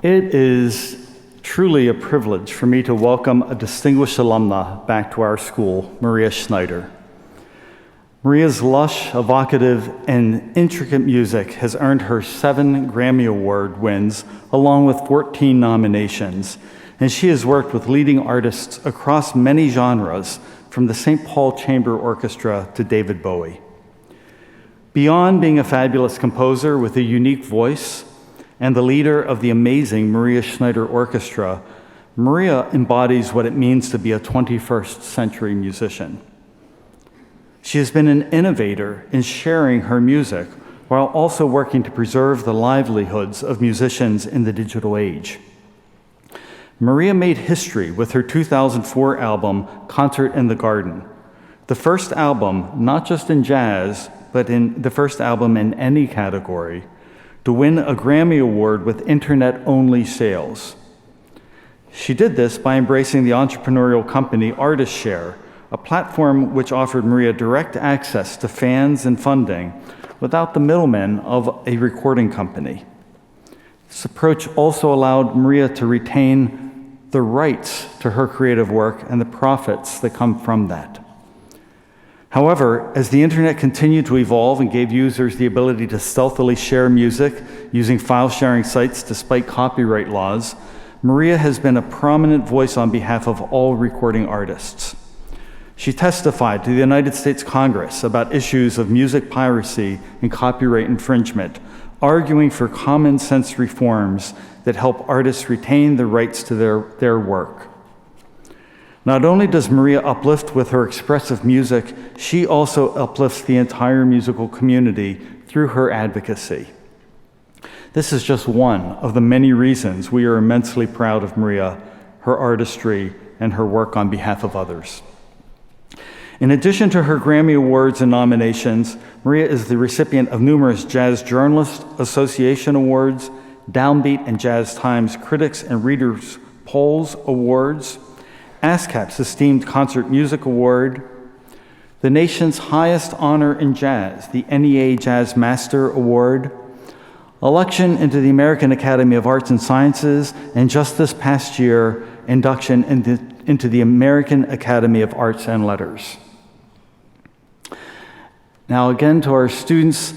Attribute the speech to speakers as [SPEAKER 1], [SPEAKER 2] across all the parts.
[SPEAKER 1] It is truly a privilege for me to welcome a distinguished alumna back to our school, Maria Schneider. Maria's lush, evocative, and intricate music has earned her 7 Grammy Award wins, along with 14 nominations, and she has worked with leading artists across many genres, from the St. Paul Chamber Orchestra to David Bowie. Beyond being a fabulous composer with a unique voice and the leader of the amazing Maria Schneider Orchestra, Maria embodies what it means to be a 21st century musician. She has been an innovator in sharing her music while also working to preserve the livelihoods of musicians in the digital age. Maria made history with her 2004 album, Concert in the Garden, the first album, not just in jazz, but in the first album in any category, to win a Grammy Award with internet-only sales. She did this by embracing the entrepreneurial company Artist Share, a platform which offered Maria direct access to fans and funding without the middlemen of a recording company. This approach also allowed Maria to retain the rights to her creative work and the profits that come from that. However, as the internet continued to evolve and gave users the ability to stealthily share music using file-sharing sites despite copyright laws, Maria has been a prominent voice on behalf of all recording artists. She testified to the United States Congress about issues of music piracy and copyright infringement, arguing for common sense reforms that help artists retain the rights to their work. Not only does Maria uplift with her expressive music, she also uplifts the entire musical community through her advocacy. This is just one of the many reasons we are immensely proud of Maria, her artistry, and her work on behalf of others. In addition to her Grammy Awards and nominations, Maria is the recipient of numerous Jazz Journalists Association Awards, Downbeat and Jazz Times Critics and Readers Polls Awards, ASCAP's Esteemed Concert Music Award, the nation's highest honor in jazz, the NEA Jazz Master Award, election into the American Academy of Arts and Sciences, and just this past year, induction into the American Academy of Arts and Letters. Now again, to our students,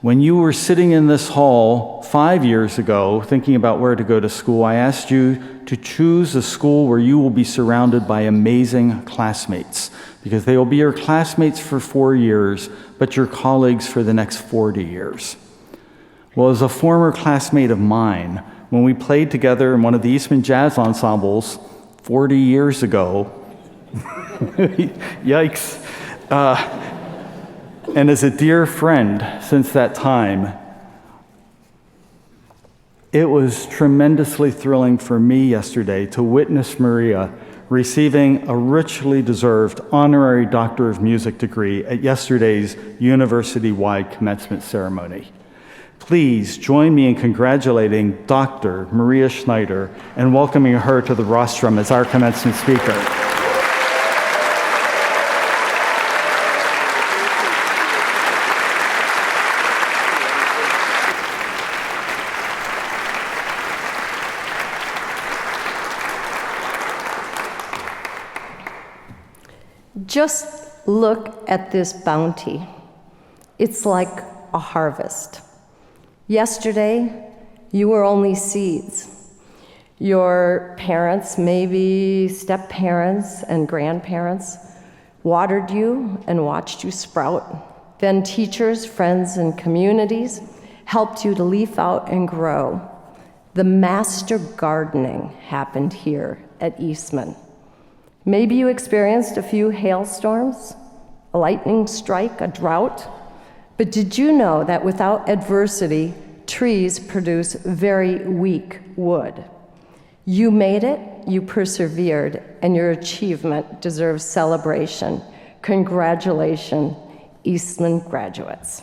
[SPEAKER 1] when you were sitting in this hall 5 years ago thinking about where to go to school, I asked you to choose a school where you will be surrounded by amazing classmates, because they will be your classmates for 4 years, but your colleagues for the next 40 years. Well, as a former classmate of mine, when we played together in one of the Eastman Jazz ensembles 40 years ago, yikes, and as a dear friend since that time, it was tremendously thrilling for me yesterday to witness Maria receiving a richly deserved honorary Doctor of Music degree at yesterday's university-wide commencement ceremony. Please join me in congratulating Dr. Maria Schneider and welcoming her to the rostrum as our commencement speaker.
[SPEAKER 2] Just look at this bounty. It's like a harvest. Yesterday, you were only seeds. Your parents, maybe step-parents and grandparents, watered you and watched you sprout. Then teachers, friends, and communities helped you to leaf out and grow. The master gardening happened here at Eastman. Maybe you experienced a few hailstorms, a lightning strike, a drought. But did you know that without adversity, trees produce very weak wood? You made it, you persevered, and your achievement deserves celebration. Congratulations, Eastman graduates.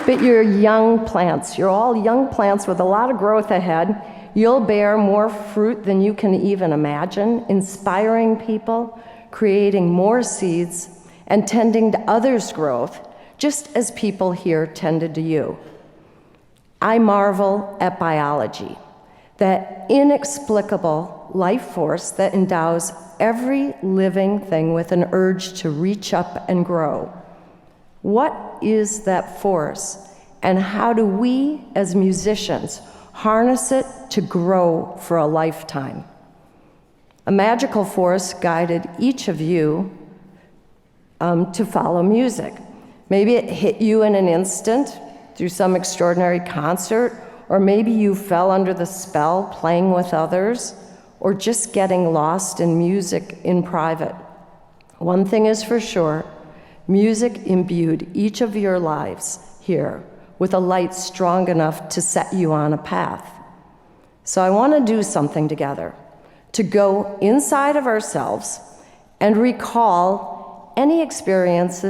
[SPEAKER 2] But you're young plants. You're all young plants with a lot of growth ahead. You'll bear more fruit than you can even imagine, inspiring people, creating more seeds, and tending to others' growth, just as people here tended to you. I marvel at biology, that inexplicable life force that endows every living thing with an urge to reach up and grow. What is that force, and how do we as musicians harness it to grow for a lifetime? A magical force guided each of you to follow music. Maybe it hit you in an instant through some extraordinary concert, or maybe you fell under the spell playing with others, or just getting lost in music in private. One thing is for sure, music imbued each of your lives here with a light strong enough to set you on a path. So I want to do something together, to go inside of ourselves and recall any experience,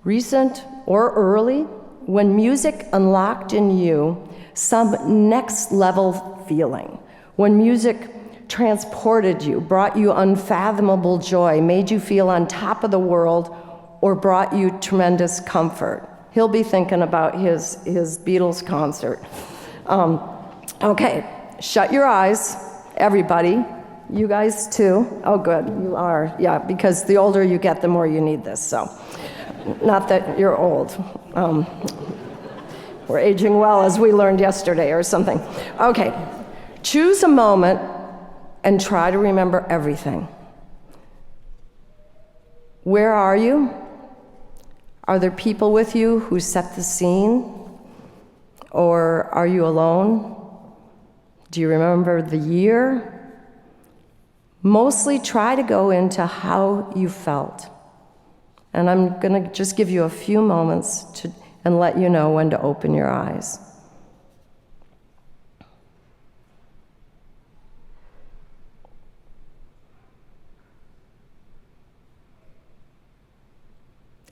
[SPEAKER 2] recent or early, when music unlocked in you some next level feeling, when music transported you, brought you unfathomable joy, made you feel on top of the world, or brought you tremendous comfort. He'll be thinking about his Beatles concert. Okay, shut your eyes, everybody. You guys too. Oh, good, you are. Yeah, because the older you get, the more you need this, so. Not that you're old. We're aging well, as we learned yesterday or something. Okay, choose a moment and try to remember everything. Where are you? Are there people with you who set the scene? Or are you alone? Do you remember the year? Mostly try to go into how you felt. And I'm going to just give you a few moments and let you know when to open your eyes.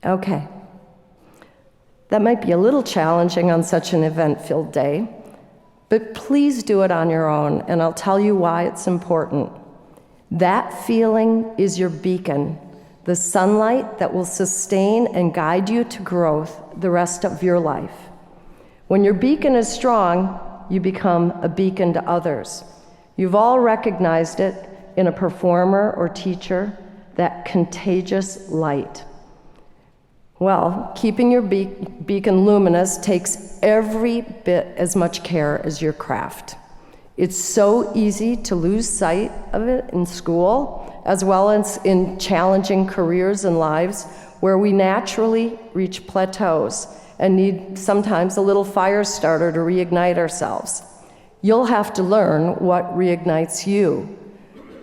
[SPEAKER 2] Okay. That might be a little challenging on such an event-filled day, but please do it on your own, and I'll tell you why it's important. That feeling is your beacon, the sunlight that will sustain and guide you to growth the rest of your life. When your beacon is strong, you become a beacon to others. You've all recognized it in a performer or teacher, that contagious light. Well, keeping your beacon luminous takes every bit as much care as your craft. It's so easy to lose sight of it in school, as well as in challenging careers and lives where we naturally reach plateaus and need sometimes a little fire starter to reignite ourselves. You'll have to learn what reignites you.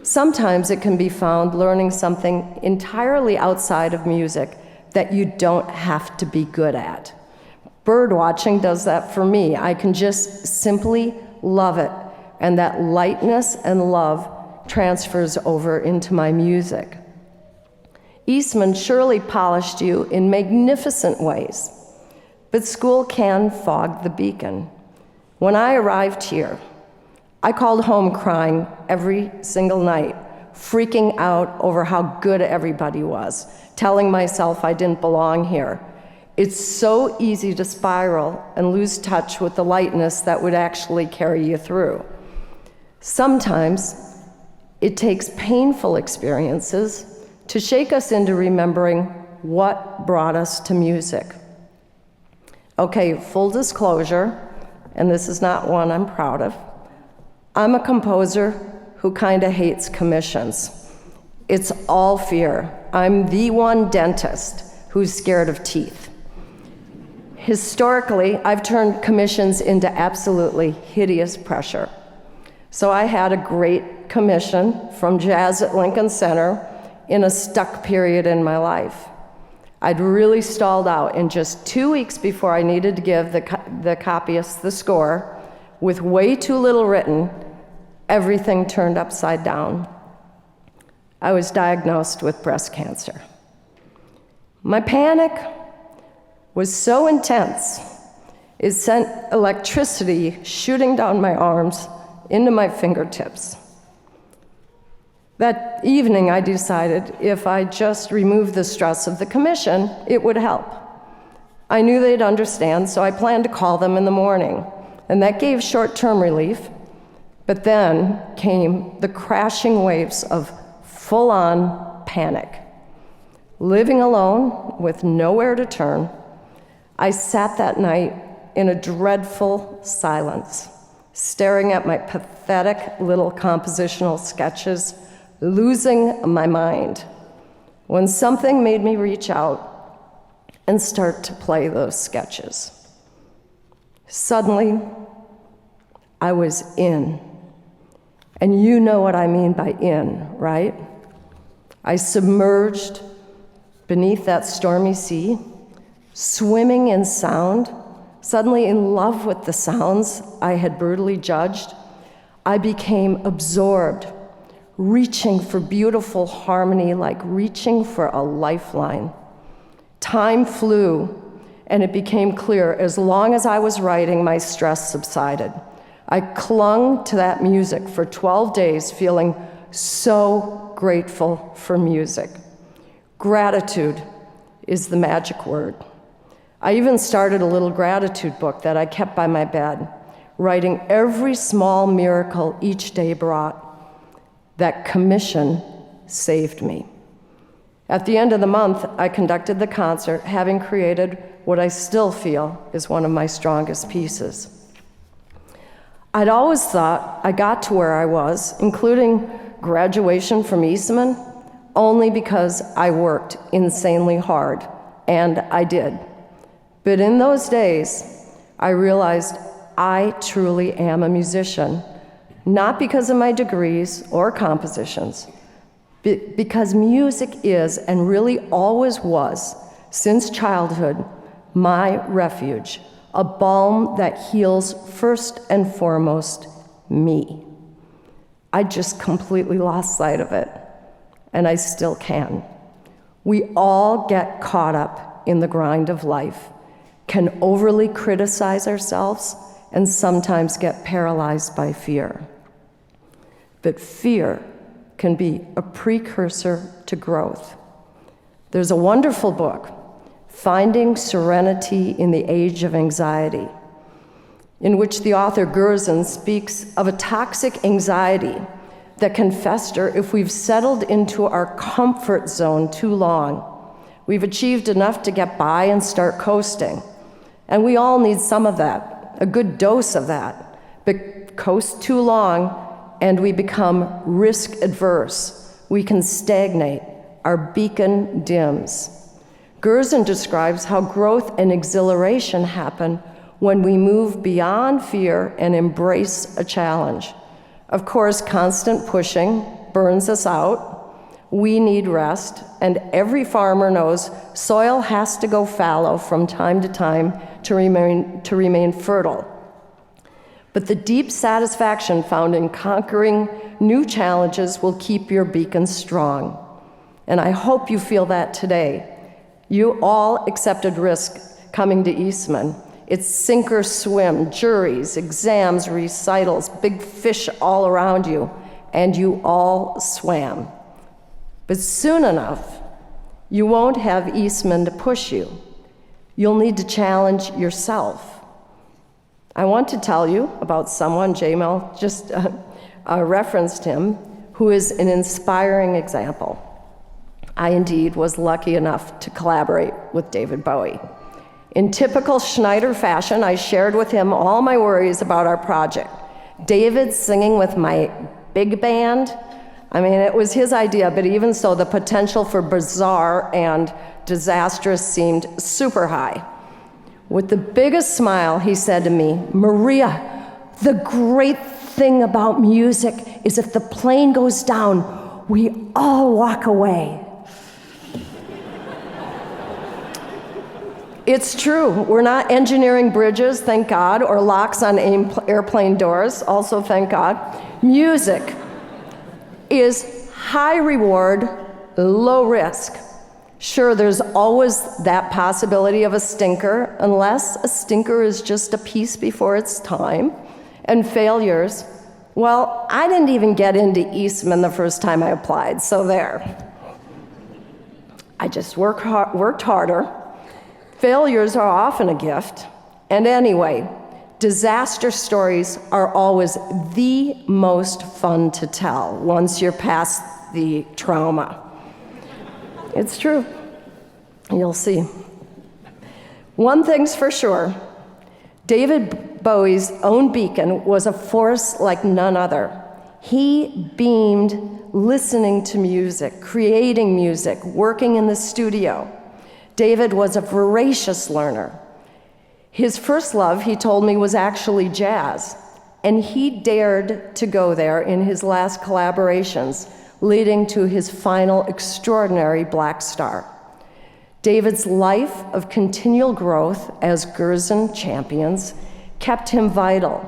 [SPEAKER 2] Sometimes it can be found learning something entirely outside of music that you don't have to be good at. Bird watching does that for me. I can just simply love it, and that lightness and love transfers over into my music. Eastman surely polished you in magnificent ways, but school can fog the beacon. When I arrived here, I called home crying every single night, freaking out over how good everybody was, telling myself I didn't belong here. It's so easy to spiral and lose touch with the lightness that would actually carry you through. Sometimes it takes painful experiences to shake us into remembering what brought us to music. Okay, full disclosure, and this is not one I'm proud of, I'm a composer who kind of hates commissions. It's all fear. I'm the one dentist who's scared of teeth. Historically, I've turned commissions into absolutely hideous pressure. So I had a great commission from Jazz at Lincoln Center in a stuck period in my life. I'd really stalled out, and just 2 weeks before I needed to give the copyist the score, with way too little written, everything turned upside down. I was diagnosed with breast cancer. My panic was so intense, it sent electricity shooting down my arms into my fingertips. That evening, I decided if I just removed the stress of the commission, it would help. I knew they'd understand, so I planned to call them in the morning, and that gave short-term relief. But then came the crashing waves of full-on panic. Living alone with nowhere to turn, I sat that night in a dreadful silence, staring at my pathetic little compositional sketches, losing my mind, when something made me reach out and start to play those sketches. Suddenly, I was in. And you know what I mean by in, right? I submerged beneath that stormy sea, swimming in sound, suddenly in love with the sounds I had brutally judged. I became absorbed, reaching for beautiful harmony like reaching for a lifeline. Time flew, and it became clear as long as I was writing, my stress subsided. I clung to that music for 12 days, feeling so grateful for music. Gratitude is the magic word. I even started a little gratitude book that I kept by my bed, writing every small miracle each day brought. That commission saved me. At the end of the month, I conducted the concert, having created what I still feel is one of my strongest pieces. I'd always thought I got to where I was, including graduation from Eastman, only because I worked insanely hard, and I did. But in those days, I realized I truly am a musician, not because of my degrees or compositions, but because music is, and really always was, since childhood, my refuge, a balm that heals first and foremost me. I just completely lost sight of it, and I still can. We all get caught up in the grind of life, can overly criticize ourselves, and sometimes get paralyzed by fear. But fear can be a precursor to growth. There's a wonderful book, Finding Serenity in the Age of Anxiety, in which the author Gerson speaks of a toxic anxiety that can fester if we've settled into our comfort zone too long. We've achieved enough to get by and start coasting. And we all need some of that, a good dose of that. But coast too long and we become risk adverse. We can stagnate. Our beacon dims. Gerson describes how growth and exhilaration happen when we move beyond fear and embrace a challenge. Of course, constant pushing burns us out. We need rest, and every farmer knows soil has to go fallow from time to time to remain fertile. But the deep satisfaction found in conquering new challenges will keep your beacon strong. And I hope you feel that today. You all accepted risk coming to Eastman. It's sink or swim, juries, exams, recitals, big fish all around you, and you all swam. But soon enough, you won't have Eastman to push you. You'll need to challenge yourself. I want to tell you about someone, J-Mel just referenced him, who is an inspiring example. I indeed was lucky enough to collaborate with David Bowie. In typical Schneider fashion, I shared with him all my worries about our project. David singing with my big band, I mean, it was his idea, but even so, the potential for bizarre and disastrous seemed super high. With the biggest smile, he said to me, "Maria, the great thing about music is if the plane goes down, we all walk away." It's true. We're not engineering bridges, thank God, or locks on airplane doors, also thank God. Music is high reward, low risk. Sure, there's always that possibility of a stinker, unless a stinker is just a piece before its time, and failures, Well, I didn't even get into Eastman the first time I applied, so there. I just worked harder. Failures are often a gift. And anyway, disaster stories are always the most fun to tell once you're past the trauma. It's true. You'll see. One thing's for sure. David Bowie's own beacon was a force like none other. He beamed listening to music, creating music, working in the studio. David was a voracious learner. His first love, he told me, was actually jazz, and he dared to go there in his last collaborations, leading to his final extraordinary Black Star. David's life of continual growth as Gerson champions kept him vital.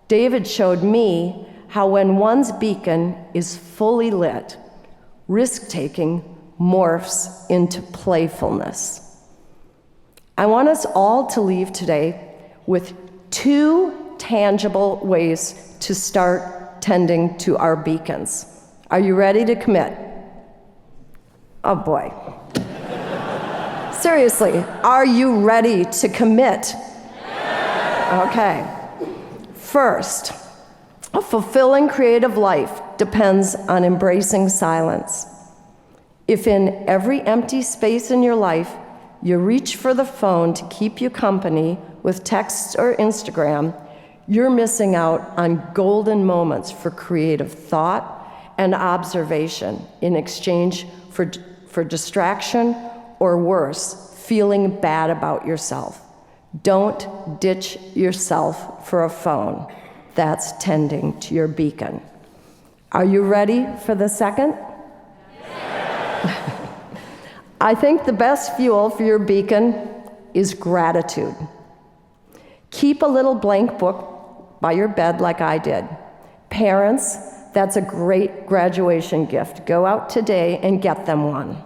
[SPEAKER 2] David showed me how when one's beacon is fully lit, risk-taking morphs into playfulness. I want us all to leave today with 2 tangible ways to start tending to our beacons. Are you ready to commit? Oh boy. Seriously, are you ready to commit? Okay. First, a fulfilling creative life depends on embracing silence. If in every empty space in your life you reach for the phone to keep you company with texts or Instagram, you're missing out on golden moments for creative thought and observation in exchange for distraction or worse, feeling bad about yourself. Don't ditch yourself for a phone. That's tending to your beacon. Are you ready for the second? I think the best fuel for your beacon is gratitude. Keep a little blank book by your bed like I did. Parents, that's a great graduation gift. Go out today and get them one.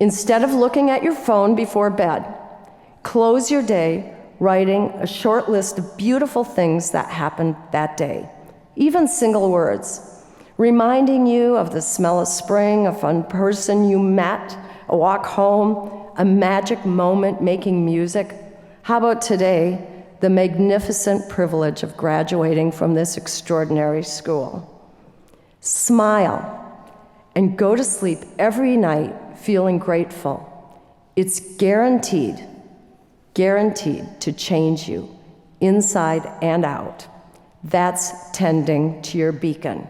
[SPEAKER 2] Instead of looking at your phone before bed, close your day writing a short list of beautiful things that happened that day, even single words, reminding you of the smell of spring, a fun person you met, a walk home, a magic moment making music. How about today, the magnificent privilege of graduating from this extraordinary school? Smile and go to sleep every night feeling grateful. It's guaranteed to change you inside and out. That's tending to your beacon.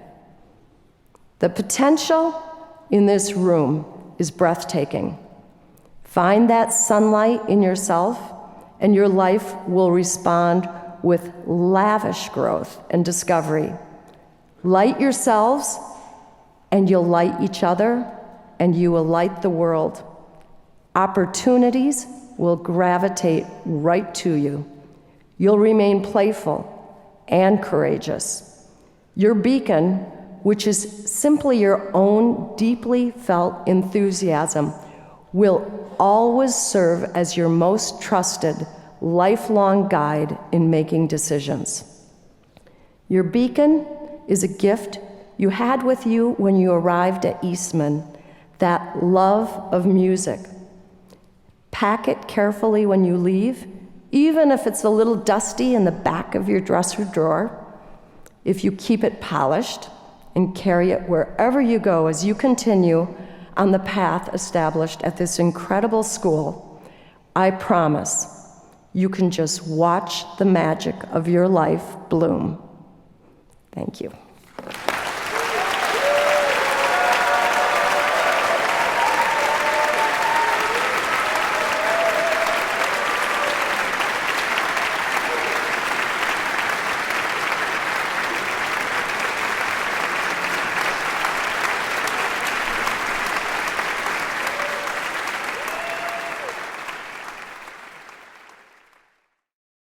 [SPEAKER 2] The potential in this room is breathtaking. Find that sunlight in yourself, and your life will respond with lavish growth and discovery. Light yourselves, and you'll light each other, and you will light the world. Opportunities will gravitate right to you. You'll remain playful and courageous. Your beacon, which is simply your own deeply felt enthusiasm, will always serve as your most trusted, lifelong guide in making decisions. Your beacon is a gift you had with you when you arrived at Eastman, that love of music. Pack it carefully when you leave, even if it's a little dusty in the back of your dresser drawer. If you keep it polished and carry it wherever you go as you continue on the path established at this incredible school, I promise you can just watch the magic of your life bloom. Thank you.